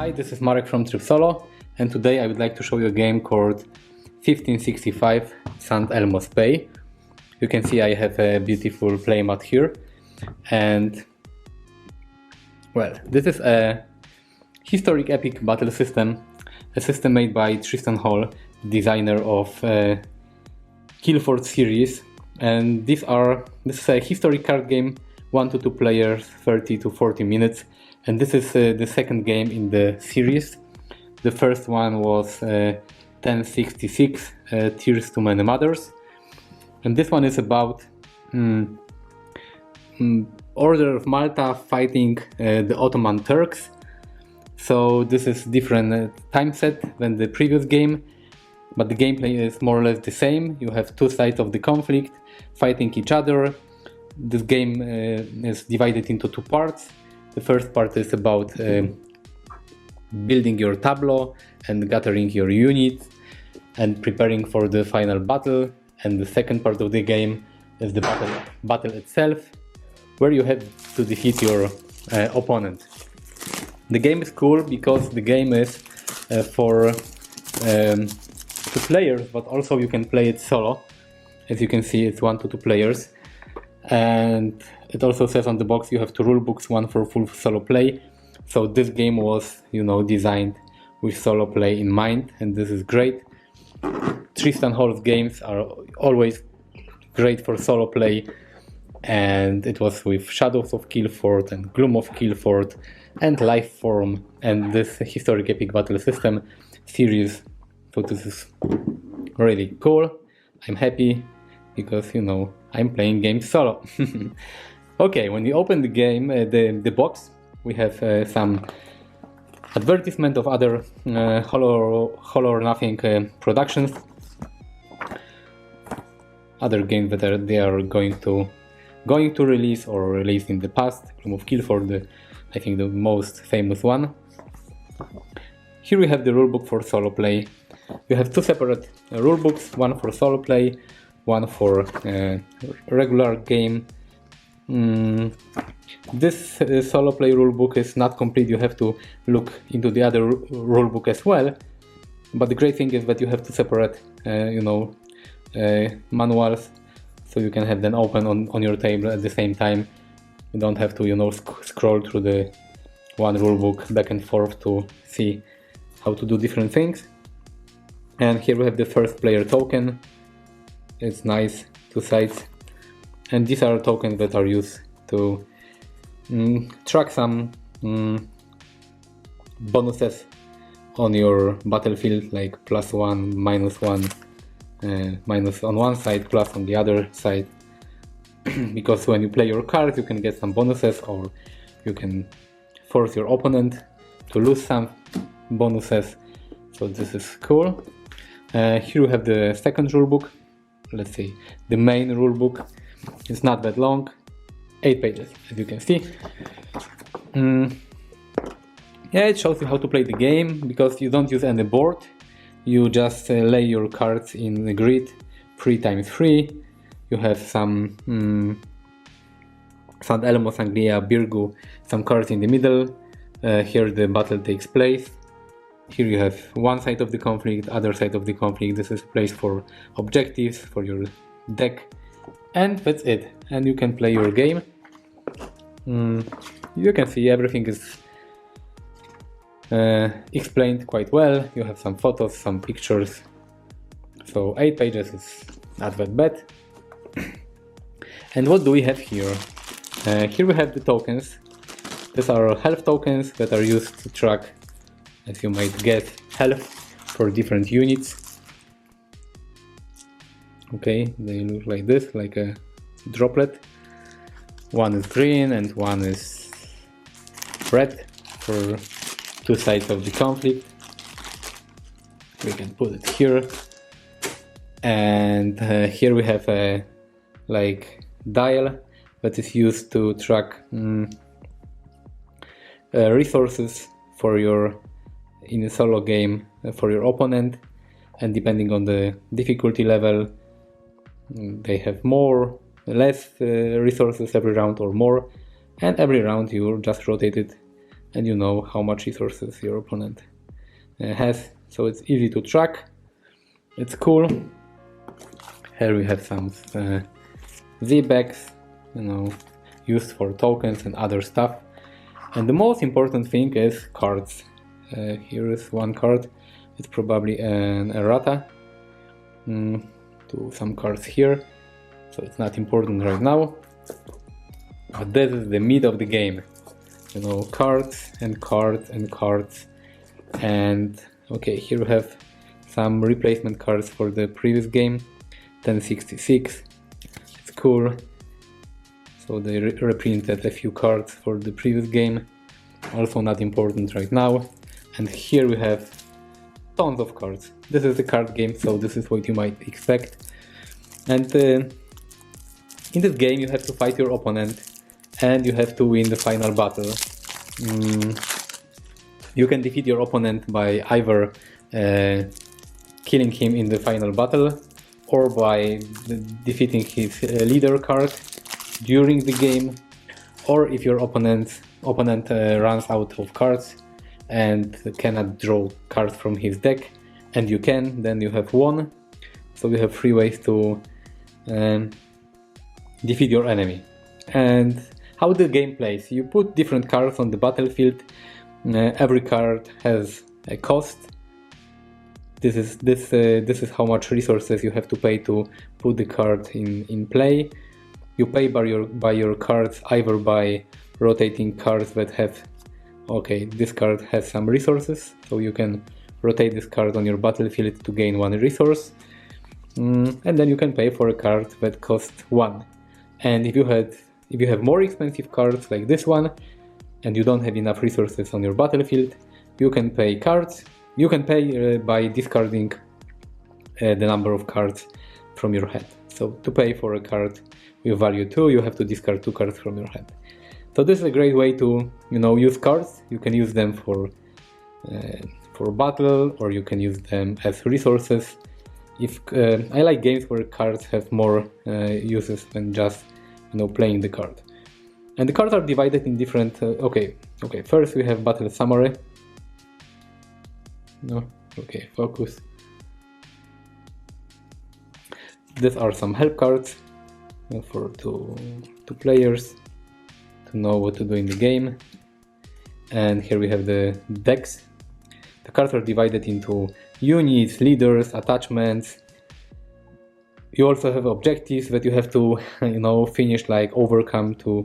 Hi, this is Marek from Trip Solo, and today I would like to show you a game called 1565 St. Elmo's Bay. You can see I have a beautiful playmat here, and well, this is a historic epic battle system, a system made by Tristan Hall, designer of Guildford series, and this is a historic card game, 1 to 2 players, 30 to 40 minutes. And this is the second game in the series. The first one was 1066, Tears to Many Mothers. And this one is about Order of Malta fighting the Ottoman Turks. So this is different time set than the previous game, but the gameplay is more or less the same. You have two sides of the conflict fighting each other. This game is divided into two parts. The first part is about building your tableau and gathering your units and preparing for the final battle. And the second part of the game is the battle itself, where you have to defeat your opponent. The game is cool because the game is for two players, but also you can play it solo. As you can see, it's 1 to 2 players. And it also says on the box you have two rule books, one for full solo play. So this game was, designed with solo play in mind, and this is great. Tristan Hall's games are always great for solo play, and it was with Shadows of Guildford and Gloom of Guildford and Lifeform and this historic epic battle system series. So this is really cool. I'm happy because I'm playing games solo. Okay, when we open the game, the box, we have some advertisement of other Hollow or Nothing productions, other games that they are going to release or released in the past. Gloom of Guildford, I think the most famous one. Here we have the rulebook for solo play. You have two separate rulebooks, one for solo play, one for regular game. This solo play rulebook is not complete. You have to look into the other rulebook as well. But the great thing is that you have to separate, manuals, so you can have them open on your table at the same time. You don't have to, scroll through the one rulebook back and forth to see how to do different things. And here we have the first player token. It's nice, two sides. And these are tokens that are used to track some bonuses on your battlefield, like +1, -1, minus on one side, plus on the other side. Because when you play your cards, you can get some bonuses, or you can force your opponent to lose some bonuses. So this is cool. Here we have the second rulebook. Let's see, the main rulebook. It's not that long, 8 pages, as you can see. Yeah, it shows you how to play the game, because you don't use any board. You just lay your cards in a grid, 3 times 3. You have some St. Elmo, Sangria, Birgu, some cards in the middle. Here the battle takes place. Here you have one side of the conflict, other side of the conflict. This is a place for objectives, for your deck. And that's it. And you can play your game. You can see everything is explained quite well. You have some photos, some pictures. So 8 pages is not that bad. And what do we have here? Here we have the tokens. These are health tokens that are used to track, as you might guess, health for different units. Okay, they look like this, like a droplet. One is green and one is red for two sides of the conflict. We can put it here. And here we have a dial that is used to track resources for your, in a solo game, for your opponent. And depending on the difficulty level, they have more, less resources every round or more, and every round you just rotate it and you know how much resources your opponent has, so it's easy to track. It's cool. Here we have some Z-bags, used for tokens and other stuff. And the most important thing is cards. Here is one card. It's probably an errata to some cards here, so it's not important right now. But this is the meat of the game. Cards and cards and cards. And okay, here we have some replacement cards for the previous game. 1066. It's cool. So they reprinted a few cards for the previous game. Also not important right now. And here we have tons of cards. This is a card game, so this is what you might expect. And in this game you have to fight your opponent and you have to win the final battle. You can defeat your opponent by either killing him in the final battle or by defeating his leader card during the game, or if your opponent runs out of cards and cannot draw cards from his deck and you can, then you have won. So you have 3 ways to defeat your enemy. And how the game plays: you put different cards on the battlefield. Every card has a cost. This is how much resources you have to pay to put the card in play. You pay by your cards either by rotating cards that have, okay, this card has some resources, so you can rotate this card on your battlefield to gain 1 resource, and then you can pay for a card that costs 1. And if you have more expensive cards like this one, and you don't have enough resources on your battlefield, you can pay cards. You can pay by discarding the number of cards from your hand. So to pay for a card with value 2, you have to discard 2 cards from your hand. So this is a great way to use cards. You can use them for battle, or you can use them as resources. I like games where cards have more uses than just playing the card. And the cards are divided in different. Okay. First we have battle summary. No, okay, focus. These are some help cards for two players to know what to do in the game. And here we have the decks. The cards are divided into units, leaders, attachments. You also have objectives that you have to finish, like overcome to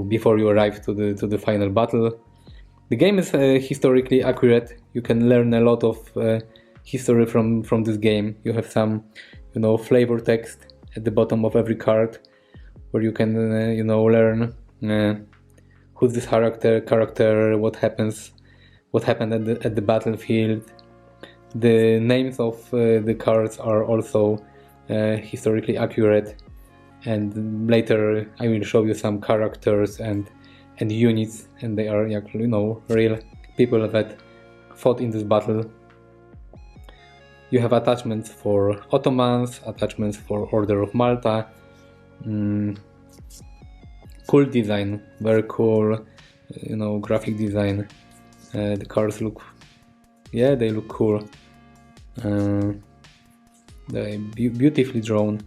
before you arrive to the final battle. The game is historically accurate. You can learn a lot of history from this game. You have some, flavor text at the bottom of every card, where you can, learn who's this character, what happened at the battlefield. The names of the cards are also historically accurate, and later I will show you some characters and units, and they are real people that fought in this battle. You have attachments for Ottomans, attachments for Order of Malta. Cool design, very cool, graphic design. The cards look cool. They're beautifully drawn,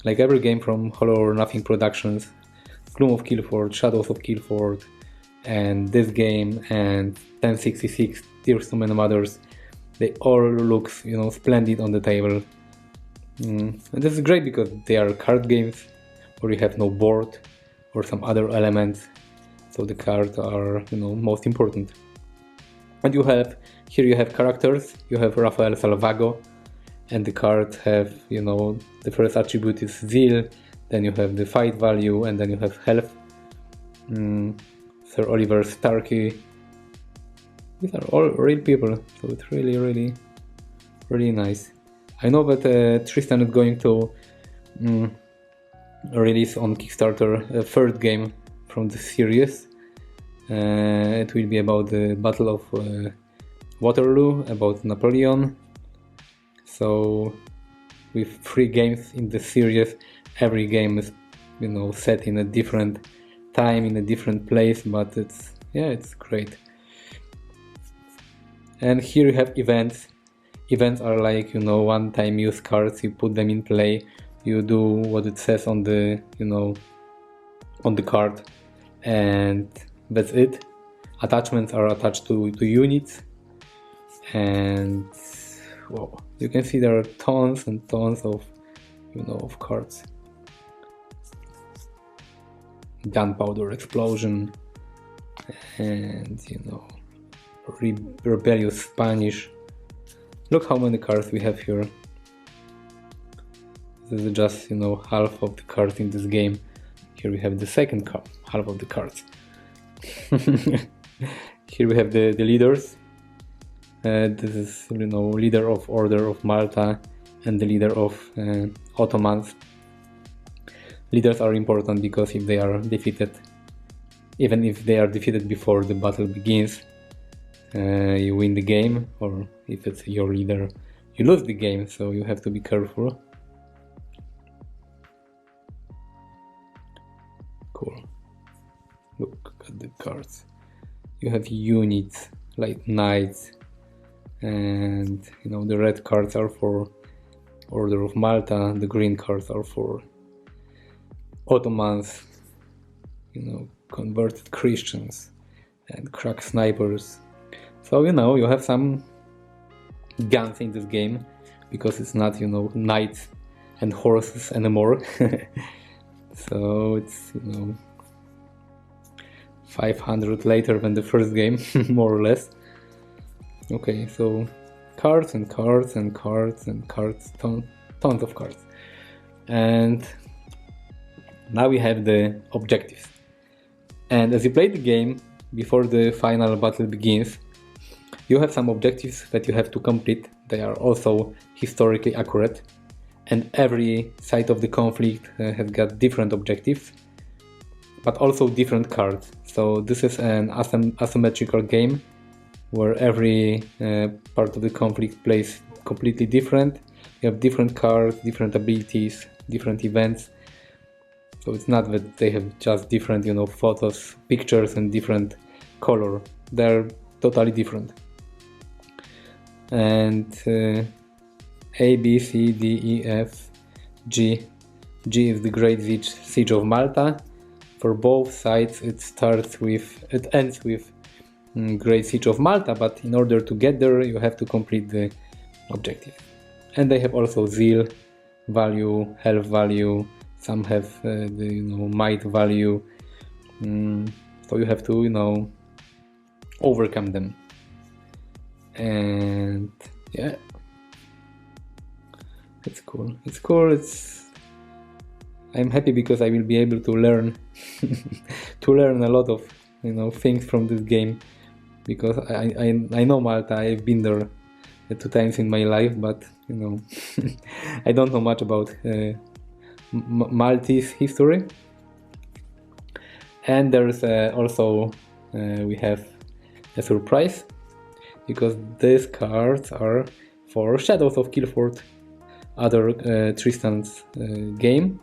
like every game from Hollow or Nothing Productions. Gloom of Guildford, Shadows of Guildford, and this game, and 1066, Tears to Many Mothers, they all look splendid on the table. And this is great because they are card games where you have no board or some other elements, so the cards are most important. And you have characters. You have Rafael Salvago, and the cards have the first attribute is Zeal. Then you have the fight value, and then you have health. Sir Oliver Starkey. These are all real people, so it's really, really, really nice. I know that Tristan is going to release on Kickstarter a third game from the series. It will be about the Battle of Waterloo, about Napoleon. So with 3 games in the series, every game is set in a different time in a different place, but it's, yeah, it's great. And here you have events. Events are like, you know, one-time use cards. You put them in play, you do what it says on the, you know, on the card, and that's it. Attachments are attached to units, and well, you can see there are tons and tons of, you know, of cards. Gunpowder explosion, and, you know, rebellious Spanish. Look how many cards we have here. This is just, you know, half of the cards in this game. Here we have the second half of the cards. Here we have the leaders. This is, you know, leader of Order of Malta and the leader of Ottomans. Leaders are important because if they are defeated, even if they are defeated before the battle begins, you win the game, or if it's your leader, you lose the game, so you have to be careful. Cool. Look at the cards. You have units like knights, and, you know, the red cards are for Order of Malta, the green cards are for Ottomans, you know, converted Christians and crack snipers. So, you know, you have some guns in this game, because it's not, you know, knights and horses anymore. So it's, you know, 500 later than the first game, more or less. Okay, so cards and cards and cards and cards, tons of cards. And now we have the objectives. And as you play the game, before the final battle begins, you have some objectives that you have to complete. They are also historically accurate, and every side of the conflict has got different objectives, but also different cards. So this is an asymmetrical game where every part of the conflict plays completely different. You have different cards, different abilities, different events. So it's not that they have just different, you know, photos, pictures, and different color. They're totally different. And A, B, C, D, E, F, G. G is the Great Siege of Malta. For both sides, it ends with Great Siege of Malta, but in order to get there, you have to complete the objective. And they have also zeal value, health value. Some have the, you know, might value. So you have to, you know, overcome them. And yeah, it's cool. It's cool. I'm happy because I will be able to learn to learn a lot of, you know, things from this game, because I know Malta. I've been there 2 times in my life, but, you know, I don't know much about Maltese history. And there's also we have a surprise, because these cards are for Shadows of Guildford, other Tristan's game.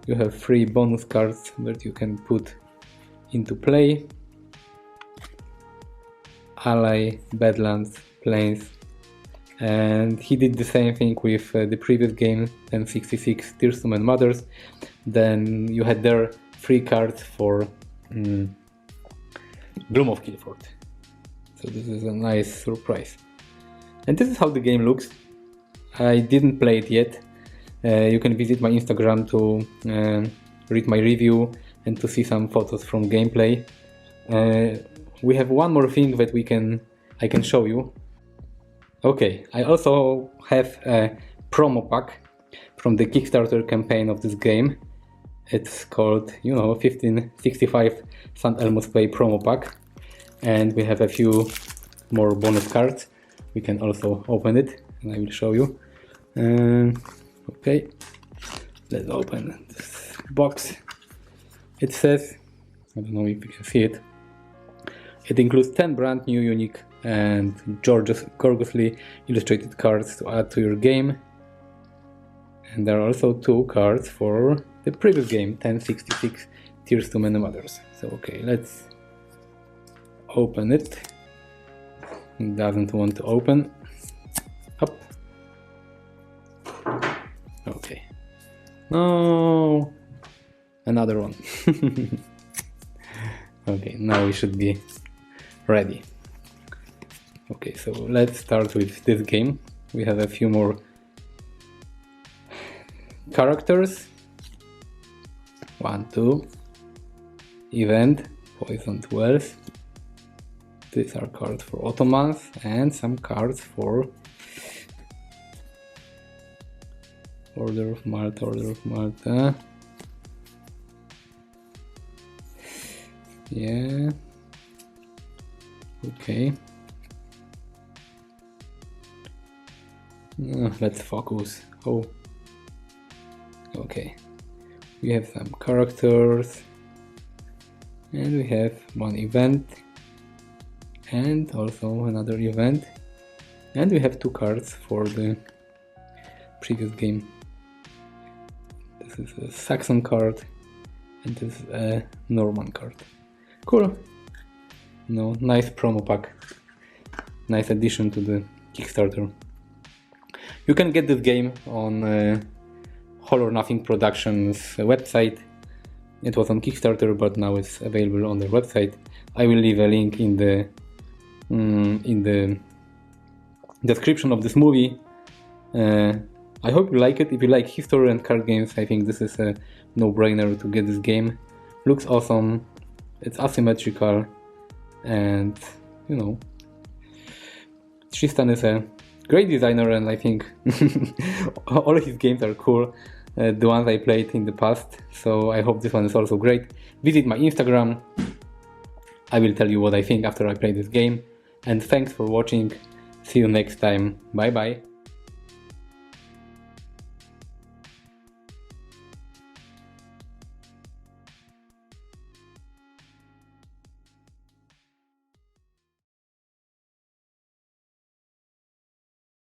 You have 3 bonus cards that you can put into play: Ally, Badlands, Plains. And he did the same thing with the previous game, 1066, Tearsome and Mothers. Then you had there 3 cards for Gloom of Guildford. So this is a nice surprise. And this is how the game looks. I didn't play it yet. You can visit my Instagram to read my review and to see some photos from gameplay. We have one more thing that I can show you. Okay, I also have a promo pack from the Kickstarter campaign of this game. It's called, you know, 1565 St. Elmo's Play promo pack. And we have a few more bonus cards. We can also open it, and I will show you. Okay, let's open this box. It says, I don't know if you can see it, it includes 10 brand new, unique and gorgeously illustrated cards to add to your game. And there are also 2 cards for the previous game, 1066 Tears to Many Mothers. So okay, let's open it. It doesn't want to open. Up. Okay. No, another one. Okay, now we should be ready. Okay, so let's start with this game. We have a few more characters. 1, 2. Event, poisoned wells. These are cards for Ottomans and some cards for Order of Malta. Yeah. Okay. Let's focus. Oh. Okay. We have some characters. And we have one event. And also another event. And we have 2 cards for the previous game. This is a Saxon card. And this is a Norman card. Cool. No, nice promo pack. Nice addition to the Kickstarter. You can get this game on All or Nothing Productions website. It was on Kickstarter, but now it's available on their website. I will leave a link in the description of this movie. I hope you like it. If you like history and card games, I think this is a no-brainer to get this game. Looks awesome. It's asymmetrical, and you know, Tristan is a great designer, and I think all his games are cool. The ones I played in the past, so I hope this one is also great. Visit my Instagram. I will tell you what I think after I play this game. And thanks for watching. See you next time. Bye bye.